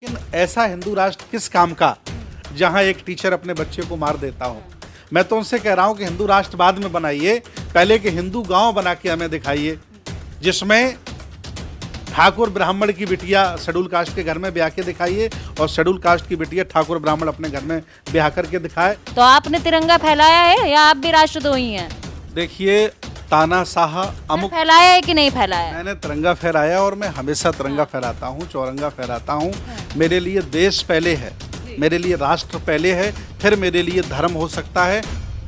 लेकिन ऐसा हिंदू राष्ट्र किस काम का जहां एक टीचर अपने बच्चे को मार देता हो। मैं तो उनसे कह रहा हूं कि हिंदू राष्ट्र बाद में बनाइए, पहले के हिंदू गांव बना के हमें दिखाइए जिसमें ठाकुर ब्राह्मण की बिटिया शेड्यूल कास्ट के घर में ब्याह के दिखाइए और शेड्यूल कास्ट की बिटिया ठाकुर ब्राह्मण अपने घर में ब्याह करके दिखाए। तो आपने तिरंगा फैलाया है या आप भी राष्ट्रद्रोही हैं? देखिए, तानाशाह अमुक फैलाया है कि नहीं फैलाया? मैंने तिरंगा फहराया और मैं हमेशा तिरंगा फहराता हूँ, चौरंगा फहराता हूँ। मेरे लिए देश पहले है, मेरे लिए राष्ट्र पहले है, फिर मेरे लिए धर्म हो सकता है।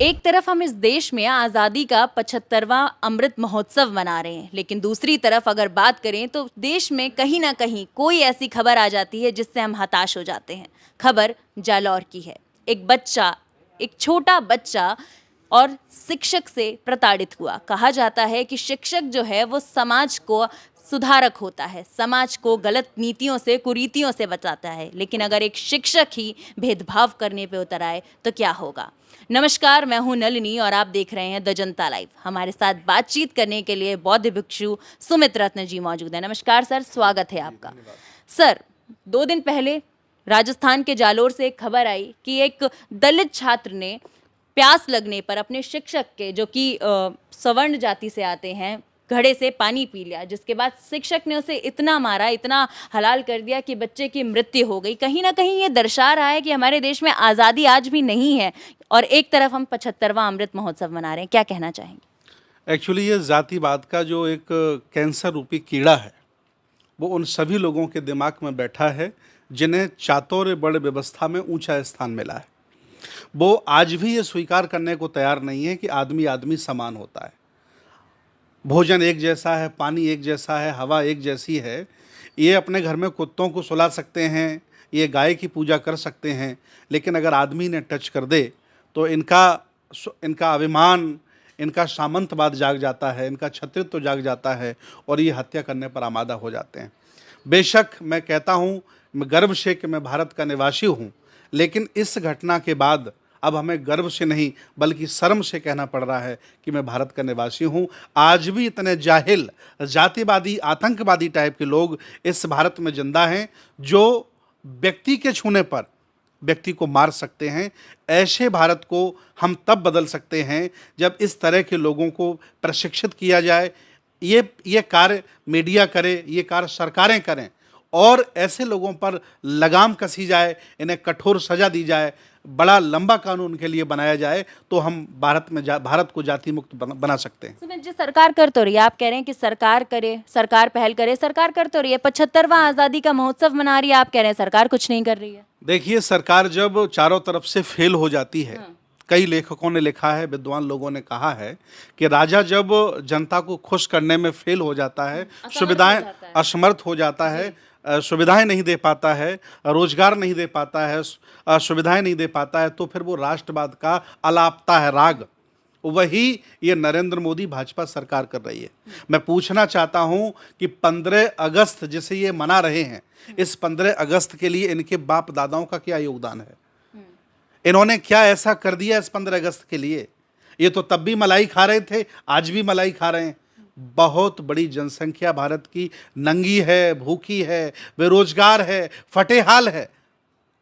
एक तरफ हम इस देश में आज़ादी का 75वां अमृत महोत्सव मना रहे हैं, लेकिन दूसरी तरफ अगर बात करें तो देश में कहीं ना कहीं कोई ऐसी खबर आ जाती है जिससे हम हताश हो जाते हैं। खबर जालौर की है। एक बच्चा, एक छोटा बच्चा और शिक्षक से प्रताड़ित हुआ। कहा जाता है कि शिक्षक जो है वो समाज को सुधारक होता है, समाज को गलत नीतियों से, कुरीतियों से बचाता है, लेकिन अगर एक शिक्षक ही भेदभाव करने पे उतर आए तो क्या होगा। नमस्कार, मैं हूं नलिनी और आप देख रहे हैं द जनता लाइव। हमारे साथ बातचीत करने के लिए बौद्ध भिक्षु सुमित रत्न जी मौजूद हैं। नमस्कार सर, स्वागत है आपका। सर, 2 दिन पहले राजस्थान के जालोर से एक खबर आई कि एक दलित छात्र ने प्यास लगने पर अपने शिक्षक के, जो कि सवर्ण जाति से आते हैं, घड़े से पानी पी लिया, जिसके बाद शिक्षक ने उसे इतना मारा, इतना हलाल कर दिया कि बच्चे की मृत्यु हो गई। कहीं ना कहीं ये दर्शा रहा है कि हमारे देश में आज़ादी आज भी नहीं है और एक तरफ हम 75वां अमृत महोत्सव मना रहे हैं। क्या कहना चाहेंगे? एक्चुअली ये जातिवाद का जो एक कैंसर रूपी कीड़ा है वो उन सभी लोगों के दिमाग में बैठा है जिन्हें चातुर्य बड़ व्यवस्था में ऊंचा स्थान मिला है। वो आज भी ये स्वीकार करने को तैयार नहीं है कि आदमी आदमी समान होता है, भोजन एक जैसा है, पानी एक जैसा है, हवा एक जैसी है। ये अपने घर में कुत्तों को सुला सकते हैं, ये गाय की पूजा कर सकते हैं, लेकिन अगर आदमी ने टच कर दे तो इनका अभिमान, इनका सामंतवाद जाग जाता है, इनका छत्रित्व जाग जाता है और ये हत्या करने पर आमादा हो जाते हैं। बेशक मैं कहता हूँ, मैं गर्व से कि मैं भारत का निवासी हूँ, लेकिन इस घटना के बाद अब हमें गर्व से नहीं बल्कि शर्म से कहना पड़ रहा है कि मैं भारत का निवासी हूँ। आज भी इतने जाहिल, जातिवादी, आतंकवादी टाइप के लोग इस भारत में जिंदा हैं जो व्यक्ति के छूने पर व्यक्ति को मार सकते हैं। ऐसे भारत को हम तब बदल सकते हैं जब इस तरह के लोगों को प्रशिक्षित किया जाए। ये कार्य मीडिया करे, ये कार्य सरकारें करें और ऐसे लोगों पर लगाम कसी जाए, इन्हें कठोर सजा दी जाए, बड़ा लंबा कानून के लिए बनाया जाए, तो हम भारत को जाति मुक्त बना सकते हैं। सुमित जी, सरकार कर तो रही है, आप कह रहे हैं कि सरकार करे, सरकार पहल करे, सरकार कर तो रही है, 75वां आज़ादी का महोत्सव मना रही है, आप कह रहे हैं सरकार कुछ नहीं कर रही है। देखिए, सरकार जब चारों तरफ से फेल हो जाती है, कई लेखकों ने लिखा है, विद्वान लोगों ने कहा है कि राजा जब जनता को खुश करने में फेल हो जाता है, सुविधाएं असमर्थ हो जाता है, सुविधाएं नहीं दे पाता है, रोजगार नहीं दे पाता है, सुविधाएं नहीं दे पाता है, तो फिर वो राष्ट्रवाद का अलापता है राग। वही ये नरेंद्र मोदी भाजपा सरकार कर रही है। मैं पूछना चाहता हूं कि 15 अगस्त जिसे ये मना रहे हैं, इस 15 अगस्त के लिए इनके बाप दादाओं का क्या योगदान है? इन्होंने क्या ऐसा कर दिया इस 15 अगस्त के लिए? ये तो तब भी मलाई खा रहे थे, आज भी मलाई खा रहे हैं। बहुत बड़ी जनसंख्या भारत की नंगी है, भूखी है, बेरोजगार है, फटेहाल है।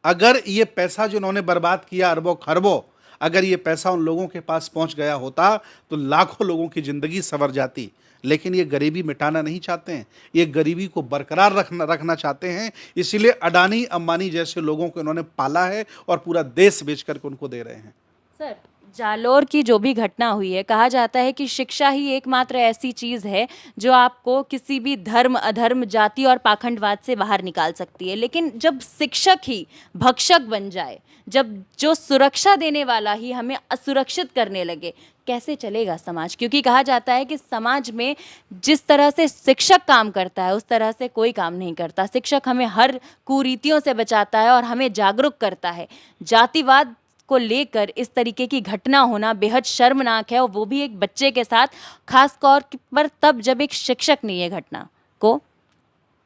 अगर ये पैसा जो इन्होंने बर्बाद किया, अरबों खरबों, अगर ये पैसा उन लोगों के पास पहुंच गया होता तो लाखों लोगों की जिंदगी संवर जाती। लेकिन ये गरीबी मिटाना नहीं चाहते हैं, ये गरीबी को बरकरार रखना चाहते हैं। इसीलिए अडानी अंबानी जैसे लोगों को इन्होंने पाला है और पूरा देश बेच करके उनको दे रहे हैं। सर, जालोर की जो भी घटना हुई है, कहा जाता है कि शिक्षा ही एकमात्र ऐसी चीज़ है जो आपको किसी भी धर्म, अधर्म, जाति और पाखंडवाद से बाहर निकाल सकती है। लेकिन जब शिक्षक ही भक्षक बन जाए, जब जो सुरक्षा देने वाला ही हमें असुरक्षित करने लगे, कैसे चलेगा समाज? क्योंकि कहा जाता है कि समाज में जिस तरह से शिक्षक काम करता है उस तरह से कोई काम नहीं करता। शिक्षक हमें हर कुरीतियों से बचाता है और हमें जागरूक करता है। जातिवाद को लेकर इस तरीके की घटना होना बेहद शर्मनाक है, और वो भी एक बच्चे के साथ, खास तौर पर तब जब एक शिक्षक ने ये घटना को।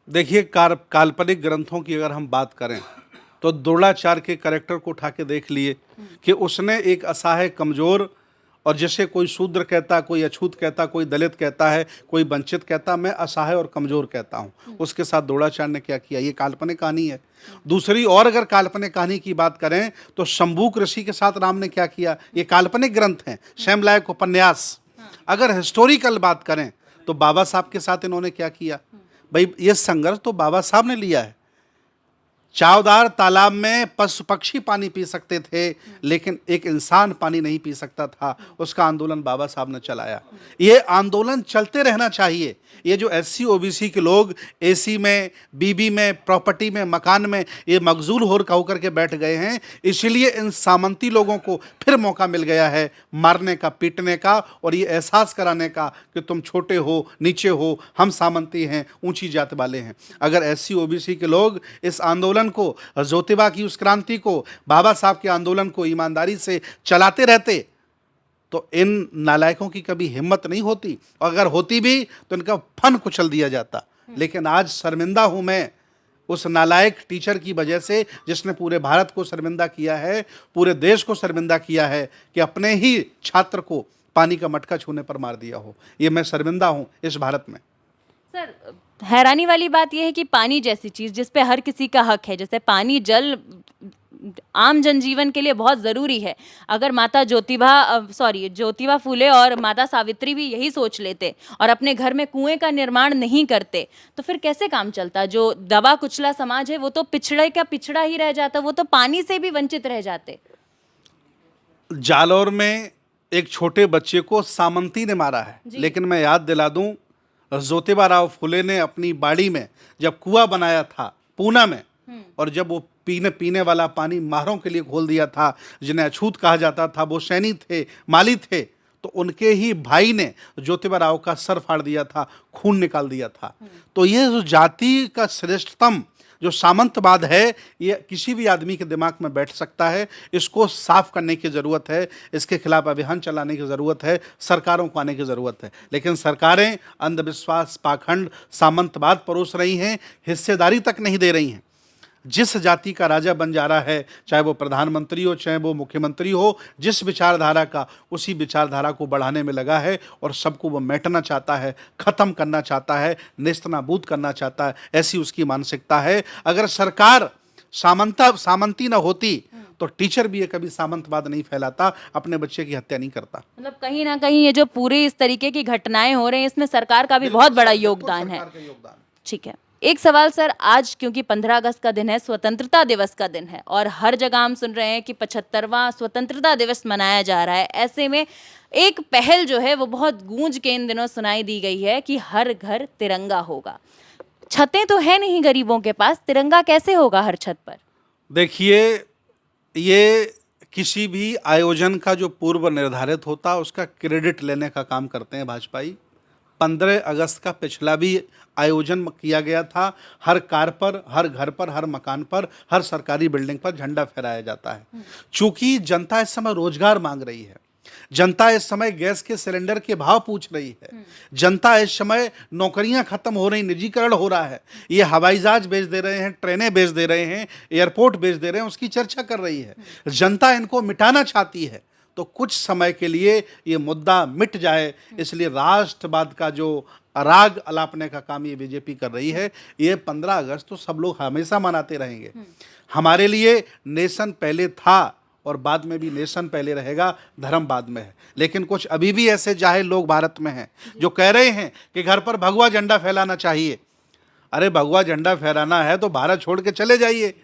देखिए, काल्पनिक ग्रंथों की अगर हम बात करें तो द्रोणाचार्य के कैरेक्टर को उठा के देख लिए कि उसने एक असहाय, कमजोर और जैसे कोई शूद्र कहता, कोई अछूत कहता, कोई दलित कहता है, कोई वंचित कहता, मैं असहाय और कमज़ोर कहता हूँ। उसके साथ द्रोणाचार्य ने क्या किया, ये काल्पनिक कहानी है। दूसरी और अगर काल्पनिक कहानी की बात करें तो शंभूक ऋषि के साथ राम ने क्या किया, ये काल्पनिक ग्रंथ हैं, स्वयंलायक उपन्यास। अगर हिस्टोरिकल बात करें तो बाबा साहब के साथ इन्होंने क्या किया, भाई ये संघर्ष तो बाबा साहब ने लिया है। चावदार तालाब में पशु पक्षी पानी पी सकते थे, लेकिन एक इंसान पानी नहीं पी सकता था। उसका आंदोलन बाबा साहब ने चलाया। ये आंदोलन चलते रहना चाहिए। ये जो एससी ओबीसी के लोग एसी में, बीबी में, प्रॉपर्टी में, मकान में ये मकजूल होकर के बैठ गए हैं, इसलिए इन सामंती लोगों को फिर मौका मिल गया है मारने का, पीटने का और ये एहसास कराने का कि तुम छोटे हो, नीचे हो, हम सामंती हैं, ऊंची जात वाले हैं। अगर एससी ओबीसी के लोग इस आंदोलन को, ज्योतिबा की उस क्रांति को, बाबा साहब के आंदोलन को ईमानदारी से चलाते रहते तो इन नालायकों की कभी हिम्मत नहीं होती, और अगर होती भी तो इनका फन कुचल दिया जाता। लेकिन आज शर्मिंदा हूं मैं उस नालायक टीचर की वजह से जिसने पूरे भारत को शर्मिंदा किया है, पूरे देश को शर्मिंदा किया है कि अपने ही छात्र को पानी का मटका छूने पर मार दिया हो। ये मैं शर्मिंदा हूं इस भारत में। सर, हैरानी वाली बात यह है कि पानी जैसी चीज जिस पे हर किसी का हक है, जैसे पानी, जल आम जनजीवन के लिए बहुत ज़रूरी है। अगर माता ज्योतिबा फूले और माता सावित्री भी यही सोच लेते और अपने घर में कुएं का निर्माण नहीं करते तो फिर कैसे काम चलता। जो दबा कुचला समाज है वो तो पिछड़े का पिछड़ा ही रह जाता, वो तो पानी से भी वंचित रह जाते। जालौर में एक छोटे बच्चे को सामंती ने मारा है, लेकिन मैं याद दिला दूं, ज्योतिबा राव फुले ने अपनी बाड़ी में जब कुआं बनाया था पूना में, और जब वो पीने वाला पानी माहरों के लिए खोल दिया था, जिन्हें अछूत कहा जाता था, वो सैनी थे, माली थे, तो उनके ही भाई ने ज्योतिबा राव का सर फाड़ दिया था, खून निकाल दिया था। तो ये जो जाति का श्रेष्ठतम जो सामंतवाद है, ये किसी भी आदमी के दिमाग में बैठ सकता है। इसको साफ करने की ज़रूरत है, इसके खिलाफ अभियान चलाने की ज़रूरत है, सरकारों को आने की ज़रूरत है। लेकिन सरकारें अंधविश्वास, पाखंड, सामंतवाद परोस रही हैं, हिस्सेदारी तक नहीं दे रही हैं। जिस जाति का राजा बन जा रहा है, चाहे वो प्रधानमंत्री हो, चाहे वो मुख्यमंत्री हो, जिस विचारधारा का, उसी विचारधारा को बढ़ाने में लगा है और सबको वो मेटना चाहता है, ख़त्म करना चाहता है, नेस्तनाबूद करना चाहता है। ऐसी उसकी मानसिकता है। अगर सरकार सामंती न होती तो टीचर भी ये कभी सामंतवाद नहीं फैलाता, अपने बच्चे की हत्या नहीं करता। मतलब कहीं ना कहीं ये जो पूरे इस तरीके की घटनाएं हो रही हैं, इसमें सरकार का भी बहुत बड़ा योगदान है। ठीक है, एक सवाल सर, आज क्योंकि 15 अगस्त का दिन है, स्वतंत्रता दिवस का दिन है और हर जगह हम सुन रहे हैं कि 75वां स्वतंत्रता दिवस मनाया जा रहा है, ऐसे में एक पहल जो है वो बहुत गूंज के इन दिनों सुनाई दी गई है कि हर घर तिरंगा होगा। छतें तो है नहीं गरीबों के पास, तिरंगा कैसे होगा हर छत पर? देखिए, ये किसी भी आयोजन का जो पूर्व निर्धारित होता है उसका क्रेडिट लेने का काम करते हैं भाजपाई। 15 अगस्त का पिछला भी आयोजन किया गया था। हर कार पर, हर घर पर, हर मकान पर, हर सरकारी बिल्डिंग पर झंडा फहराया जाता है। चूंकि जनता इस समय रोजगार मांग रही है, जनता इस समय गैस के सिलेंडर के भाव पूछ रही है, जनता इस समय नौकरियां खत्म हो रही, निजीकरण हो रहा है, ये हवाई जहाज बेच दे रहे हैं, ट्रेनें बेच दे रहे हैं, एयरपोर्ट बेच दे रहे हैं, उसकी चर्चा कर रही है। जनता इनको मिटाना चाहती है। तो कुछ समय के लिए ये मुद्दा मिट जाए, इसलिए राष्ट्रवाद का जो राग अलापने का काम ये बीजेपी कर रही है। ये 15 अगस्त तो सब लोग हमेशा मनाते रहेंगे। हमारे लिए नेशन पहले था और बाद में भी नेशन पहले रहेगा, धर्म बाद में है। लेकिन कुछ अभी भी ऐसे जाहिल लोग भारत में हैं जो कह रहे हैं कि घर पर भगवा झंडा फैलाना चाहिए। अरे भगवा झंडा फहराना है तो भारत छोड़ के चले जाइए,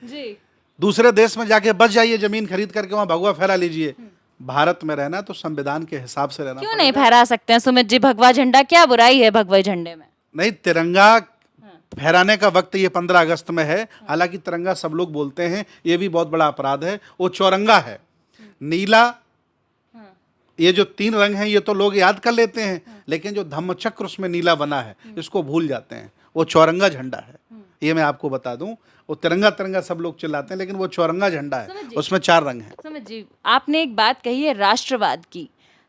दूसरे देश में जाके बस जाइए, जमीन खरीद करके वहाँ भगवा फहरा लीजिए। भारत में रहना तो संविधान के हिसाब से रहना। क्यों नहीं फहरा सकते हैं सुमित जी भगवा झंडा? क्या बुराई है भगवा झंडे में? नहीं, तिरंगा फहराने का वक्त ये 15 अगस्त में है। हालांकि तिरंगा सब लोग बोलते हैं, ये भी बहुत बड़ा अपराध है। वो चौरंगा है, नीला, ये जो 3 रंग हैं ये तो लोग याद कर लेते हैं, लेकिन जो धम्मचक्र उसमें नीला बना है इसको भूल जाते हैं। वो चौरंगा झंडा है, ये मैं आपको बता दूं। वो तिरंगा तिरंगा सब लोग चिल्लाते हैं, लेकिन वो चौरंगा झंडा है, उसमें 4 रंग हैं। सुमित जी, आपने एक बात कही है राष्ट्रवाद की,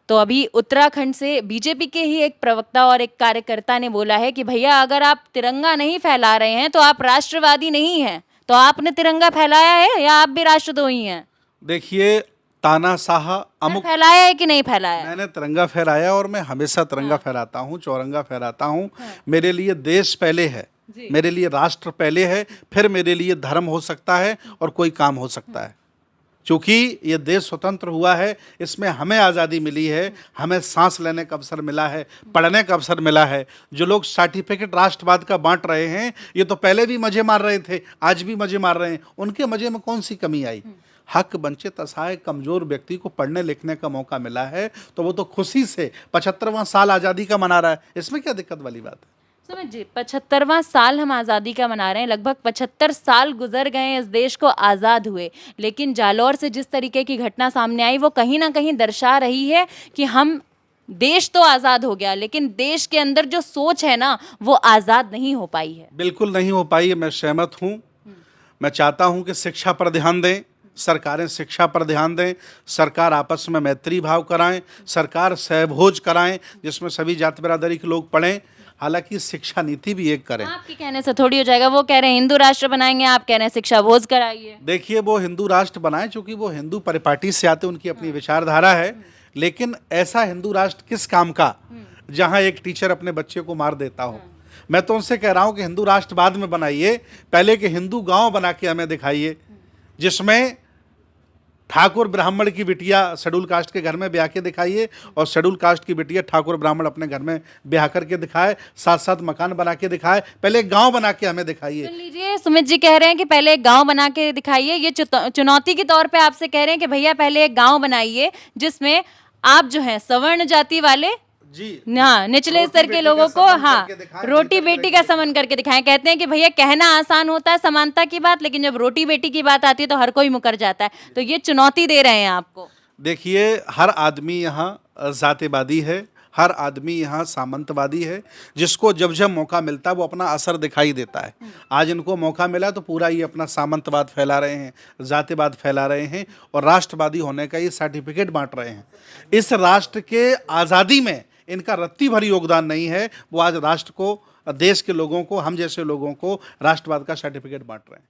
तो अभी उत्तराखंड से बीजेपी के ही एक प्रवक्ता और एक कार्यकर्ता ने बोला है कि भैया अगर आप तिरंगा नहीं फैला रहे हैं तो आप राष्ट्रवादी नहीं हैं। तो आपने तिरंगा फैलाया है या आप भी राष्ट्रद्रोही हैं? देखिए, तानाशाह अमुक। फैलाया है कि नहीं फैलाया? मैंने तिरंगा फहराया और मैं हमेशा तिरंगा फहराता हूँ, चौरंगा फहराता हूँ। मेरे लिए देश पहले है, मेरे लिए राष्ट्र पहले है, फिर मेरे लिए धर्म हो सकता है और कोई काम हो सकता है। क्योंकि ये देश स्वतंत्र हुआ है, इसमें हमें आज़ादी मिली है, हमें सांस लेने का अवसर मिला है, पढ़ने का अवसर मिला है। जो लोग सर्टिफिकेट राष्ट्रवाद का बांट रहे हैं, ये तो पहले भी मजे मार रहे थे, आज भी मजे मार रहे हैं। उनके मजे में कौन सी कमी आई? हक वंचित असहाय कमजोर व्यक्ति को पढ़ने लिखने का मौका मिला है, तो वो तो खुशी से 75वां साल आज़ादी का मना रहा है। इसमें क्या दिक्कत वाली बात है? समझिए, 75वां साल हम आज़ादी का मना रहे हैं। लगभग 75 साल गुजर गए इस देश को आज़ाद हुए, लेकिन जालौर से जिस तरीके की घटना सामने आई वो कहीं ना कहीं दर्शा रही है कि हम देश तो आज़ाद हो गया, लेकिन देश के अंदर जो सोच है ना वो आज़ाद नहीं हो पाई है। बिल्कुल नहीं हो पाई है, मैं सहमत हूँ। मैं चाहता हूँ कि शिक्षा पर ध्यान दें, सरकारें शिक्षा पर ध्यान दें, सरकार आपस में मैत्री भाव कराएं, सरकार सहभोज कराएं जिसमें सभी जाति बिरादरी के लोग पढ़ें। हालांकि शिक्षा नीति भी एक करें। आपके कहने से थोड़ी हो जाएगा। वो कह रहे हैं हिंदू राष्ट्र बनाएंगे, आप कह रहे हैं शिक्षा भोज कराइए। देखिए, वो हिंदू राष्ट्र बनाएं चूंकि वो हिंदू परिपाटी से आते, उनकी अपनी विचारधारा है। लेकिन ऐसा हिंदू राष्ट्र किस काम का जहां एक टीचर अपने बच्चे को मार देता हो? मैं तो उनसे कह रहा हूं कि हिंदू राष्ट्र बाद में बनाइए, पहले के हिंदू गांव बना के हमें दिखाइए जिसमें ठाकुर ब्राह्मण की बिटिया शेड्यूल कास्ट के घर में ब्याह के दिखाइए और शेड्यूल कास्ट की बिटिया ठाकुर ब्राह्मण अपने घर में ब्याह करके दिखाए, साथ साथ मकान बना के दिखाए। पहले एक गांव बना के हमें दिखाइए। सुन लीजिए, सुमित जी कह रहे हैं कि पहले एक गांव बना के दिखाइए। ये चुनौती के तौर पे आपसे कह रहे हैं कि भैया पहले एक गांव बनाइए जिसमें आप जो है सवर्ण जाति वाले जी, हाँ निचले स्तर के लोगों को हाँ रोटी बेटी का समन करके दिखाएं। कहते हैं कि भैया कहना आसान होता है समानता की बात, लेकिन जब रोटी बेटी की बात आती है तो हर कोई मुकर जाता है। तो ये चुनौती दे रहे हैं आपको। देखिए, हर आदमी यहाँ जातिवादी है, हर आदमी यहाँ सामंतवादी है। जिसको जब जब मौका मिलता है वो अपना असर दिखाई देता है। आज इनको मौका मिला तो पूरा ये अपना सामंतवाद फैला रहे हैं, जातिवाद फैला रहे हैं और राष्ट्रवादी होने का ये सर्टिफिकेट बांट रहे हैं। इस राष्ट्र के आज़ादी में इनका रत्ती भर योगदान नहीं है। वो आज राष्ट्र को, देश के लोगों को, हम जैसे लोगों को राष्ट्रवाद का सर्टिफिकेट बांट रहे हैं।